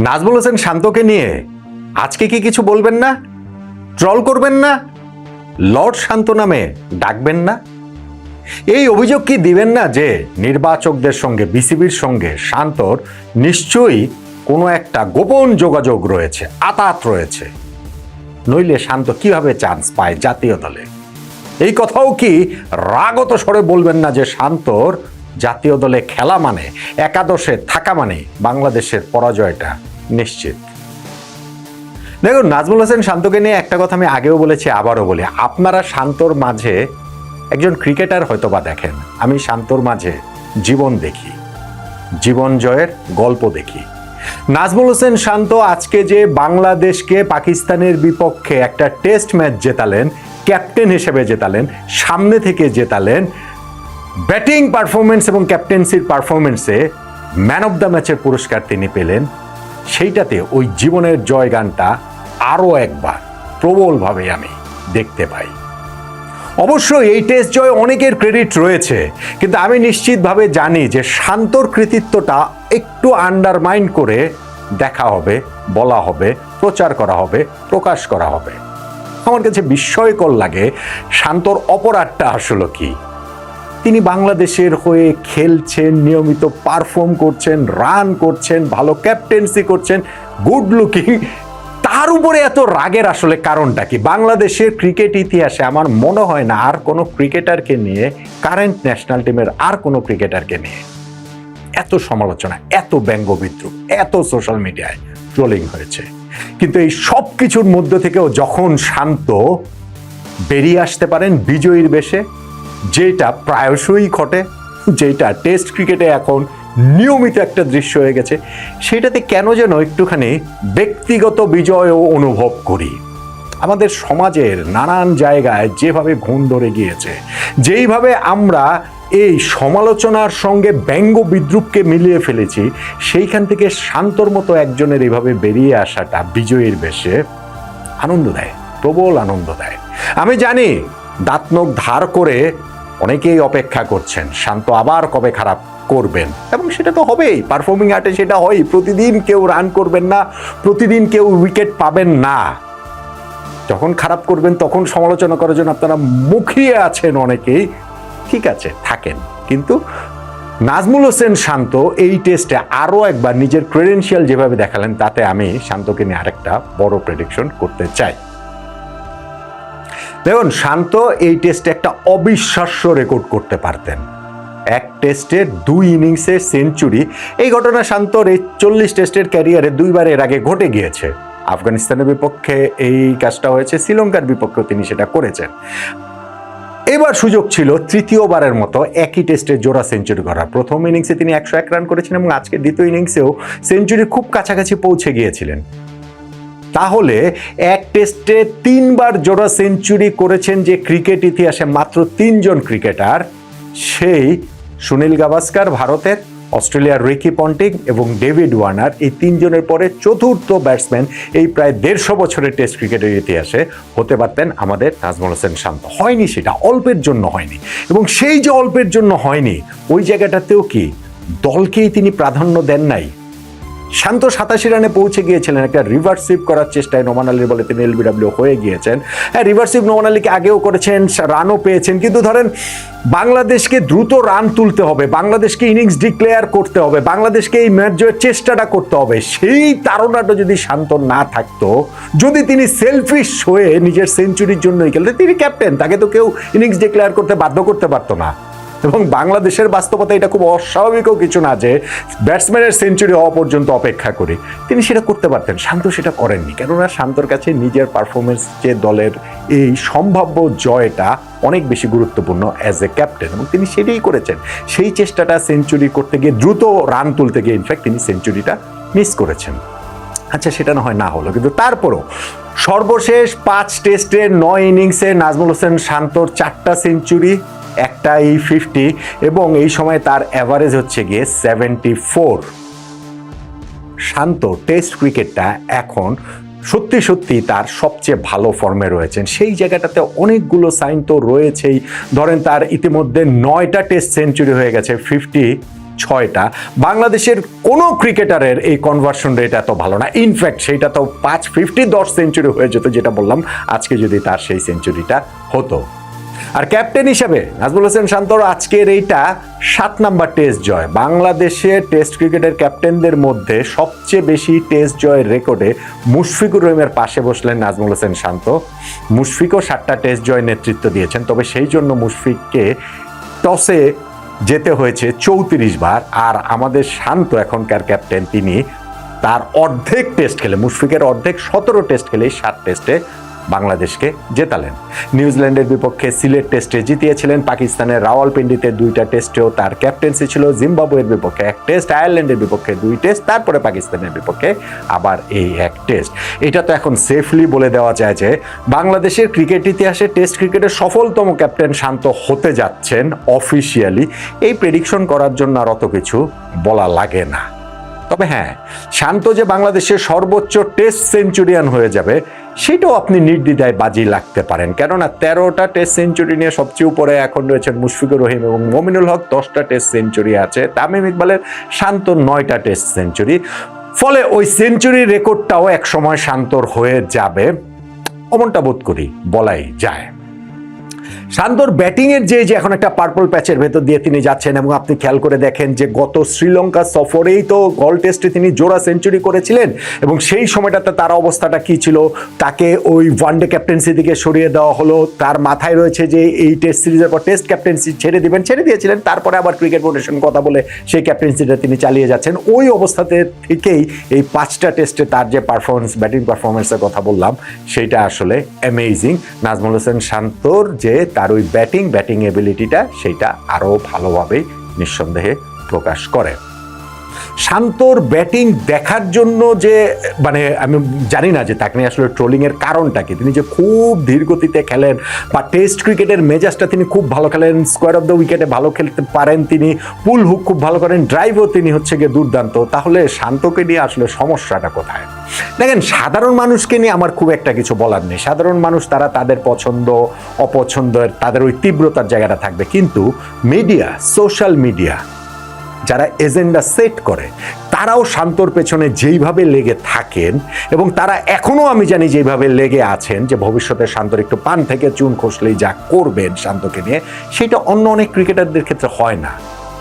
নাজমুল হোসেন শান্তকে নিয়ে আজকে কি কিছু বলবেন না? ট্রল করবেন না? লর্ড শান্ত নামে ডাকবেন না? এই অভিযোগ কি দিবেন না যে নির্বাচকদের সঙ্গে, বিসিবির সঙ্গে শান্তর নিশ্চয়ই কোনো একটা গোপন যোগাযোগ রয়েছে, আতাত রয়েছে, নইলে শান্ত কিভাবে চান্স পায় জাতীয় দলে? এই কথাও কি রাগত স্বরে বলবেন না যে শান্তর জাতীয় দলে খেলা মানে, একাদশে থাকা মানে বাংলাদেশের পরাজয়টা নিশ্চিত? দেখুন, নাজমুল হোসেন শান্তকে নিয়ে একটা কথা আমি আগেও বলেছি, আবারও বলি, আপনারা শান্তর মাঝে একজন ক্রিকেটার হয়তো বা দেখেন, আমি শান্তর মাঝে জীবন দেখি, জীবন জয়ের গল্প দেখি। নাজমুল হোসেন শান্ত আজকে যে বাংলাদেশকে পাকিস্তানের বিপক্ষে একটা টেস্ট ম্যাচ জেতালেন, ক্যাপ্টেন হিসেবে জেতালেন, সামনে থেকে জেতালেন, ব্যাটিং পারফরমেন্স এবং ক্যাপ্টেন্সির পারফরমেন্সে ম্যান অব দ্য ম্যাচের পুরস্কার তিনি পেলেন, সেইটাতে ওই জীবনের জয় গানটা আরও একবার প্রবলভাবে আমি দেখতে পাই। অবশ্যই এই টেস্ট জয় অনেকের ক্রেডিট রয়েছে, কিন্তু আমি নিশ্চিতভাবে জানি যে শান্তর কৃতিত্বটা একটু আন্ডারমাইন করে দেখা হবে, বলা হবে, প্রচার করা হবে, প্রকাশ করা হবে। আমার কাছে বিস্ময়কর লাগে শান্তর অপরাধটা আসলে কি। তিনি বাংলাদেশের হয়ে খেলছেন, নিয়মিত পারফর্ম করছেন, রান করছেন, ভালো ক্যাপ্টেন্সি করছেন, গুড লুকিং, তার উপরে এত রাগের আসলে কারণটা কি? বাংলাদেশের ক্রিকেট ইতিহাসে আমার মনে হয় না আর কোনো ক্রিকেটারকে নিয়ে, কারেন্ট ন্যাশনাল টিমের আর কোনো ক্রিকেটারকে নিয়ে এত সমালোচনা, এত ব্যঙ্গবিদ্রুপ, এত সোশ্যাল মিডিয়ায় ট্রোলিং হয়েছে। কিন্তু এই সব কিছুর মধ্যে থেকেও যখন শান্ত বেরিয়ে আসতে পারেন বিজয়ীর বেশে, যেটা প্রায়শই ঘটে, যেটা টেস্ট ক্রিকেটে এখন নিয়মিত একটা দৃশ্য হয়ে গেছে, সেটাতে কেন যেন একটুখানি ব্যক্তিগত বিজয়ও অনুভব করি। আমাদের সমাজের নানান জায়গায় যেভাবে ঘুণ ধরে গিয়েছে, যেইভাবে আমরা এই সমালোচনার সঙ্গে ব্যঙ্গ বিদ্রুপকে মিলিয়ে ফেলেছি, সেইখান থেকে শান্তর মতো একজনের এইভাবে বেরিয়ে আসাটা বিজয়ীর বেশে আনন্দ দেয়, প্রবল আনন্দ দেয়। আমি জানি দাঁত নখ ধার করে অনেকেই অপেক্ষা করছেন শান্ত আবার কবে খারাপ করবেন, এবং সেটা তো হবেই, পারফর্মিং আর্টে সেটা হয়। প্রতিদিন কেউ রান করবেন না, প্রতিদিন কেউ উইকেট পাবেন না। যখন খারাপ করবেন তখন সমালোচনা করার জন্য আপনারা মুখিয়ে আছেন অনেকেই, ঠিক আছে, থাকেন। কিন্তু নাজমুল হোসেন শান্ত এই টেস্টে আরও একবার নিজের ক্রেডেনশিয়াল যেভাবে দেখালেন, তাতে আমি শান্তকে নিয়ে আরেকটা বড় প্রেডিকশন করতে চাই। দেখুন, শান্ত এই টেস্টে একটা অবিশ্বাস্য রেকর্ড করতে পারতেন। এক টেস্টে 2 ইনিংসে সেঞ্চুরি, এই ঘটনা শান্তর এই 40 টেস্টের ক্যারিয়ারে 2 বার এর আগে ঘটে গিয়েছে। আফগানিস্তানের বিপক্ষে এই কাজটা হয়েছে, শ্রীলঙ্কার বিপক্ষেও তিনি সেটা করেছেন। এবার সুযোগ ছিল তৃতীয়বারের মতো একই টেস্টে জোড়া সেঞ্চুরি করার। প্রথম ইনিংসে তিনি 101 রান করেছেন এবং আজকে দ্বিতীয় ইনিংসেও সেঞ্চুরি খুব কাছাকাছি পৌঁছে গিয়েছিলেন। তাহলে এক টেস্টে 3 বার জোড়া সেঞ্চুরি করেছেন যে ক্রিকেট ইতিহাসে মাত্র 3 জন ক্রিকেটার, সেই সুনীল গাভাস্কার ভারতের, অস্ট্রেলিয়ার রিকি পন্টিং এবং ডেভিড ওয়ার্নার, এই 3 জনের পরে চতুর্থ ব্যাটসম্যান এই প্রায় 150 বছরের টেস্ট ক্রিকেটের ইতিহাসে হতে পারতেন আমাদের নাজমুল হোসেন শান্ত। হয়নি, সেটা অল্পের জন্য হয়নি, এবং সেই যে অল্পের জন্য হয়নি, ওই জায়গাটাতেও কি দলকেই তিনি প্রাধান্য দেন নাই। শান্ত 87 রানে পৌঁছে গিয়েছিলেন, একটা রিভার্স সুইপ করার চেষ্টায় নোমান আলীর বলে তিনি এলবিডব্লিউ হয়ে গিয়েছেন। হ্যাঁ, রিভার্স সুইপ নোমান আলীকে আগেও করেছেন, রানও পেয়েছেন, কিন্তু ধরেন বাংলাদেশকে দ্রুত রান তুলতে হবে, বাংলাদেশকে ইনিংস ডিক্লেয়ার করতে হবে, বাংলাদেশকে এই ম্যাচ জয়ের চেষ্টাটা করতে হবে, সেই তাড়নাটা যদি শান্ত না থাকতো, যদি তিনি সেলফিশ হয়ে নিজের সেঞ্চুরির জন্যই খেলতেন, তিনি ক্যাপ্টেন, তাকে তো কেউ ইনিংস ডিক্লেয়ার করতে বাধ্য করতে পারতো না। এবং বাংলাদেশের বাস্তবতা এটা খুব অস্বাভাবিকও কিছু না যে ব্যাটসম্যানের সেঞ্চুরি হওয়া পর্যন্ত অপেক্ষা করে, তিনি সেটা করতে পারতেন। শান্ত সেটা করেননি, কেননা শান্তর কাছে নিজের পারফরমেন্স, যে দলের এই সম্ভাব্য জয়টা অনেক বেশি গুরুত্বপূর্ণ অ্যাজ এ ক্যাপ্টেন, এবং তিনি সেটাই করেছেন। সেই চেষ্টাটা সেঞ্চুরি করতে গিয়ে, দ্রুত রান তুলতে গিয়ে ইনফ্যাক্ট তিনি সেঞ্চুরিটা মিস করেছেন। আচ্ছা, সেটা না হয় না হলো, কিন্তু তারপরও সর্বশেষ 5 টেস্টে 9 ইনিংসে নাজমুল হোসেন শান্তর 4টা সেঞ্চুরি, একটা 50, এবং এই সময় তার অ্যাভারেজ হচ্ছে গিয়ে 74। শান্ত টেস্ট ক্রিকেটটা এখন সত্যি সত্যি তার সবচেয়ে ভালো ফর্মে রয়েছেন। সেই জায়গাটাতে অনেকগুলো সাইন তো রয়েছেই। ধরেন তার ইতিমধ্যে 9টা টেস্ট সেঞ্চুরি হয়ে গেছে, 50 6টা। বাংলাদেশের কোনো ক্রিকেটারের এই কনভার্সন রেট এত ভালো না, ইনফ্যাক্ট সেইটা তো 10 সেঞ্চুরি হয়ে যেত, যেটা বললাম, আজকে যদি তার সেই সেঞ্চুরিটা হতো। আর ক্যাপ্টেন হিসেবে নাজমুল হোসেন শান্তর আজকের এইটা 7 নাম্বার টেস্ট জয়। বাংলাদেশের টেস্ট ক্রিকেটের ক্যাপ্টেনদের মধ্যে সবচেয়ে বেশি টেস্ট জয়ের রেকর্ডে মুশফিকুর রহিমের পাশে বসলেন নাজমুল হোসেন শান্ত। মুশফিকও 7টা টেস্ট জয় নেতৃত্ব দিয়েছেন, তবে সেই জন্য মুশফিককে টসে যেতে হয়েছে 34 বার। আর আমাদের শান্ত এখনকার ক্যাপ্টেন, তিনি তার অর্ধেক টেস্ট খেলে, মুশফিকের অর্ধেক 17 টেস্ট খেলে 7 টেস্টে বাংলাদেশকে জেতালেন। নিউজিল্যান্ডের বিপক্ষে সিলেট টেস্টে জিতিয়েছিলেন, পাকিস্তানের রাওয়ালপিন্ডিতে 2টা টেস্টেও তার ক্যাপ্টেন্সি ছিল, জিম্বাবুয়ের বিপক্ষে 1 টেস্ট, আয়ারল্যান্ডের বিপক্ষে 2 টেস্ট, তারপরে পাকিস্তানের বিপক্ষে আবার এই 1 টেস্ট। এটা তো এখন সেফলি বলে দেওয়া যায় যে বাংলাদেশের ক্রিকেট ইতিহাসে টেস্ট ক্রিকেটের সফলতম ক্যাপ্টেন শান্ত হতে যাচ্ছেন অফিসিয়ালি। এই প্রেডিকশন করার জন্য আর অত কিছু বলা লাগে না। তবে হ্যাঁ, শান্ত যে বাংলাদেশের সর্বোচ্চ টেস্ট সেঞ্চুরিয়ান হয়ে যাবে সেটাও আপনি নির্দ্বিধায় বাজি লাগতে পারেন, কেননা 13টা টেস্ট সেঞ্চুরি নিয়ে সবচেয়ে উপরে এখন রয়েছেন মুশফিকুর রহিম এবং মমিনুল হক, 10টা টেস্ট সেঞ্চুরি আছে, তামিম ইকবালের, শান্ত 9টা টেস্ট সেঞ্চুরি। ফলে ওই সেঞ্চুরির রেকর্ডটাও একসময় শান্তর হয়ে যাবে, অমনটা বোধ করি, বলাই যায়। শান্তর ব্যাটিংয়ের যে এখন একটা পার্পল প্যাচের ভেতর দিয়ে তিনি যাচ্ছেন, এবং আপনি খেয়াল করে দেখেন যে গত শ্রীলঙ্কা সফরেই তো গল টেস্টে তিনি জোড়া সেঞ্চুরি করেছিলেন, এবং সেই সময়টাতে তার অবস্থাটা কি ছিল, তাকে ওই ওয়ানডে ক্যাপ্টেন্সি দিকে সরিয়ে দেওয়া হলো, তার মাথায় রয়েছে যে এই টেস্ট সিরিজের পর টেস্ট ক্যাপ্টেন্সি ছেড়ে দিয়েছিলেন, তারপরে আবার ক্রিকেট ফেডারেশন কথা বলে সেই ক্যাপ্টেন্সিটা তিনি চালিয়ে যাচ্ছেন। ওই অবস্থাতে থেকেই এই 5টা টেস্টে তার যে পারফরমেন্স, ব্যাটিং পারফরমেন্সের কথা বললাম, সেইটা আসলে অ্যামেজিং। নাজমুল হোসেন শান্তর যে তার ওই ব্যাটিং এবিলিটিটা, সেইটা আরো ভালোভাবে নিঃসন্দেহে প্রকাশ করে। শান্তর ব্যাটিং দেখার জন্য যে আমি জানি না যে তাকে নিয়ে আসলে ট্রোলিং এর কারণটা কি, তিনি যে খুব ধীর গতিতে খেলেন বা টেস্ট ক্রিকেটের মেজাজটা তিনি খুব ভালো খেলেন, স্কোয়ার অফ দ্য উইকেটে ভালো খেলতে পারেন, তিনি পুল হুক খুব ভালো করেন, ড্রাইভও তিনি গিয়ে দুর্দান্ত, তাহলে শান্তকে নিয়ে আসলে সমস্যাটা কোথায়? দেখেন, সাধারণ মানুষকে নিয়ে আমার খুব একটা কিছু বলার নেই। সাধারণ মানুষ তারা তাদের পছন্দ অপছন্দের, তাদের ওই তীব্রতার জায়গাটা থাকবে, কিন্তু মিডিয়া, সোশ্যাল মিডিয়া যারা এজেন্ডা সেট করে, তারাও শান্তর পেছনে যেইভাবে লেগে থাকেন, এবং তারা এখনো আমি জানি যেভাবে লেগে আছেন যে ভবিষ্যতে শান্তর একটু পান থেকে চুন খসলেই যা করবেন শান্তকে নিয়ে, সেটা অন্য অনেক ক্রিকেটারদের ক্ষেত্রে হয় না।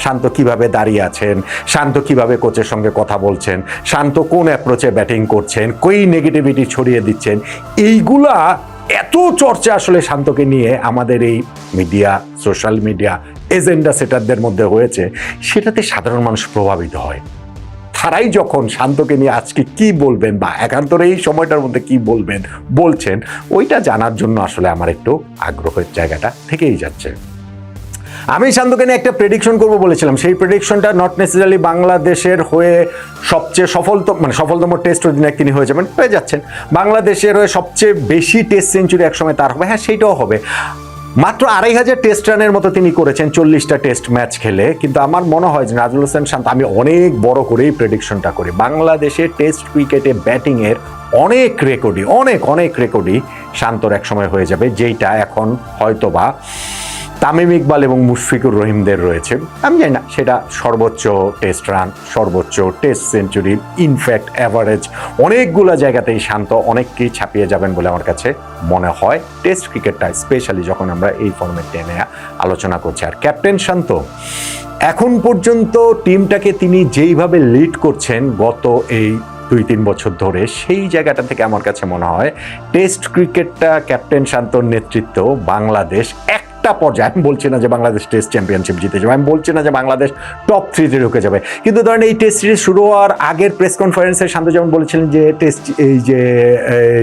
শান্ত কিভাবে দাঁড়িয়ে আছেন, শান্ত কিভাবে কোচের সঙ্গে কথা বলছেন, শান্ত কোন অ্যাপ্রোচে ব্যাটিং করছেন, কই নেগেটিভিটি ছড়িয়ে দিচ্ছেন, এইগুলা এত চর্চা আসলে শান্তকে নিয়ে আমাদের এই মিডিয়া, সোশ্যাল মিডিয়া এজেন্ডা সেটারদের মধ্যে হয়েছে, সেটাতে সাধারণ মানুষ প্রভাবিত হয়। তারাই যখন শান্তকে নিয়ে আজকে কি বলবেন বা একান্তরে এই সময়টার মধ্যে কি বলছেন, ওইটা জানার জন্য আসলে আমার একটু আগ্রহের জায়গাটা থেকেই যাচ্ছে। আমি শান্তকে নিয়ে একটা প্রেডিকশন করবো বলেছিলাম, সেই প্রেডিকশনটা নট নেসেসারিলি বাংলাদেশের হয়ে সবচেয়ে সফলতম টেস্ট অধিনায়ক তিনি হয়ে যাচ্ছেন। বাংলাদেশের হয়ে সবচেয়ে বেশি টেস্ট সেঞ্চুরি একসময় তার হবে, হ্যাঁ সেইটাও হবে। মাত্র 2500 টেস্ট রানের মতো তিনি করেছেন 40টা টেস্ট ম্যাচ খেলে, কিন্তু আমার মনে হয় যে নাজমুল হোসেন শান্ত, আমি অনেক বড় করেই প্রেডিকশনটা করি, বাংলাদেশের টেস্ট ক্রিকেটে ব্যাটিংয়ের অনেক রেকর্ডই শান্তর একসময় হয়ে যাবে, যেইটা এখন হয়তোবা তামিম ইকবাল এবং মুশফিকুর রহিমদের রয়েছে। আমি জানি না সেটা সর্বোচ্চ টেস্ট রান, সর্বোচ্চ টেস্ট সেঞ্চুরি, ইনফ্যাক্ট অ্যাভারেজ, অনেকগুলো জায়গাতেই শান্ত অনেককেই ছাপিয়ে যাবেন বলে আমার কাছে মনে হয় টেস্ট ক্রিকেটটা, স্পেশালি যখন আমরা এই ফরম্যাটে নিয়ে আলোচনা করছি। আর ক্যাপ্টেন শান্ত এখন পর্যন্ত টিমটাকে তিনি যেইভাবে লিড করছেন গত এই 2-3 বছর ধরে, সেই জায়গাটা থেকে আমার কাছে মনে হয় টেস্ট ক্রিকেটটা ক্যাপ্টেন শান্তর নেতৃত্ব বাংলাদেশ একটা পর্যায়ে, আমি বলছি না যে বাংলাদেশ টেস্ট চ্যাম্পিয়নশিপ জিতে যাবে, আমি বলছি না যে বাংলাদেশ টপ 3-তে ঢুকে যাবে, কিন্তু ধরেন এই টেস্ট সিরিজ শুরু হওয়ার আগের প্রেস কনফারেন্সে শান্ত যেমন বলেছিলেন যে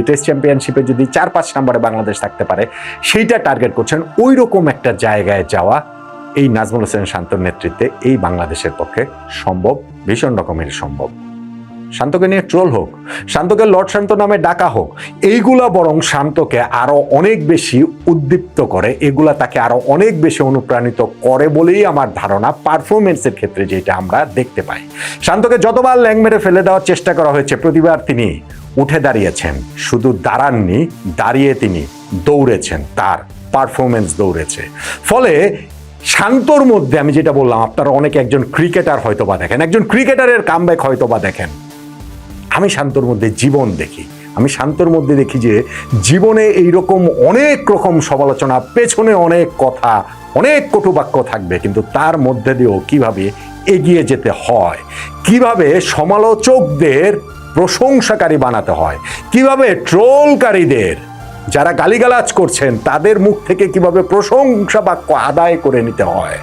টেস্ট চ্যাম্পিয়নশিপে যদি 4-5 নম্বরে বাংলাদেশ থাকতে পারে, সেইটা টার্গেট করছেন। ওই রকম একটা জায়গায় যাওয়া এই নাজমুল হোসেন শান্তর নেতৃত্বে এই বাংলাদেশের পক্ষে সম্ভব, ভীষণ রকমের সম্ভব। শান্তকে নিয়ে ট্রোল হোক, শান্তকে লর্ড শান্ত নামে ডাকা হোক, এইগুলা বরং শান্তকে আরো অনেক বেশি উদ্দীপ্ত করে, এগুলা তাকে আরো অনেক বেশি অনুপ্রাণিত করে বলেই আমার ধারণা, পারফরমেন্সের ক্ষেত্রে যেটা আমরা দেখতে পাই। শান্তকে যতবার ল্যাং মেরে ফেলে দেওয়ার চেষ্টা করা হয়েছে, প্রতিবার তিনি উঠে দাঁড়িয়েছেন, শুধু দাঁড়াননি, দাঁড়িয়ে তিনি দৌড়েছেন, তার পারফরমেন্স দৌড়েছে। ফলে শান্তর মধ্যে আমি যেটা বললাম, আপনারা অনেকে একজন ক্রিকেটার হয়তো বা দেখেন, একজন ক্রিকেটারের কামব্যাক হয়তো বা দেখেন। আমি শান্তর মধ্যে জীবন দেখি। আমি শান্তর মধ্যে দেখি যে জীবনে এইরকম অনেক রকম সমালোচনা, পেছনে অনেক কথা, অনেক কটুবাক্য থাকবে, কিন্তু তার মধ্যে দিয়েও কিভাবে এগিয়ে যেতে হয়, কিভাবে সমালোচকদের প্রশংসাকারী বানাতে হয়, কিভাবে ট্রোলকারীদের, যারা গালিগালাজ করছেন তাদের মুখ থেকে কিভাবে প্রশংসা বাক্য আদায় করে নিতে হয়,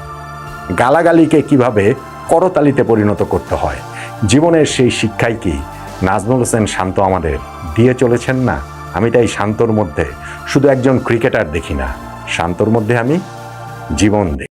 গালাগালিকে কিভাবে করতালিতে পরিণত করতে হয়। জীবনের সেই শিক্ষাই কি নাজমুল হোসেন শান্ত আমাদের দিয়ে চলেছেন না? আমি তাই শান্তর মধ্যে শুধু একজন ক্রিকেটার দেখি না, শান্তর মধ্যে আমি জীবন দেখি।